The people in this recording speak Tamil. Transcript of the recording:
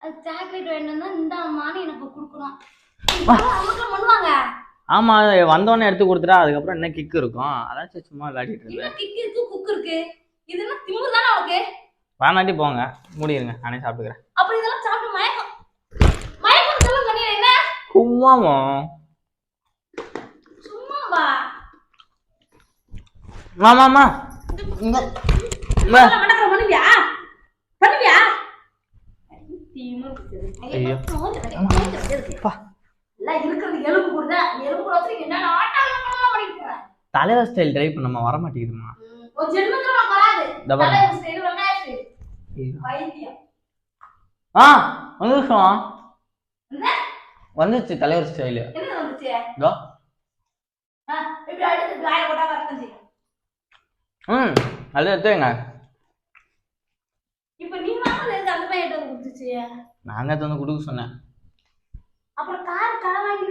அது சாக்லேட் வேணும்னா இந்த அம்மான்னு எனக்கு கொடுக்கணும். அவங்களும் பண்ணுவாங்க. ஆமா, வந்தோடனே எடுத்து கொடுத்துட்டா அதுக்கப்புறம் என்ன கிக் இருக்கும். அதாச்சும் சும்மா விளையாடிட்டு இருந்தேன். கிக் இருக்கு, குக் இருக்கு. இதெல்லாம் திமிரு தானே உனக்கு? வேணாட்டி போங்க, மூடிடுங்க, நானே சாப்பிட்டுக்கிறேன். அப்புறம் இதெல்லாம் சாப்பிட்டு மயக்கம் மயக்கம் சொல்ல பண்ணி என்ன? சும்மாவா? சும்மாவா? மாமாமா பண்ணுவியா? பண்ணுவியா? ஐயோ எலும்பு கூட எலும்பு கூட என்ன பண்ணிட்டு தலைவர் ஸ்டைல் ட்ரை பண்ண வர மாட்டேங்குதுமா. ஒரு ஜென்மத்துல உனக்கு வராது. தலைவர் ஸ்டைல் வெங்காய ஸ்டைல் வைத்தியம். வந்துச்சு தலைவர் ஸ்டைல். என்ன வந்துச்சு? இதோ இப்படி அடுத்து காய போட்டா கரெக்டா செய்யும். அது எடுத்துங்க. இப்போ நீ வாங்கல அந்த பையன் எடுத்து கொடுத்துச்சு. நான் தான் கொடுக்க சொன்னேன். அப்புறம் கார் களை வாங்கி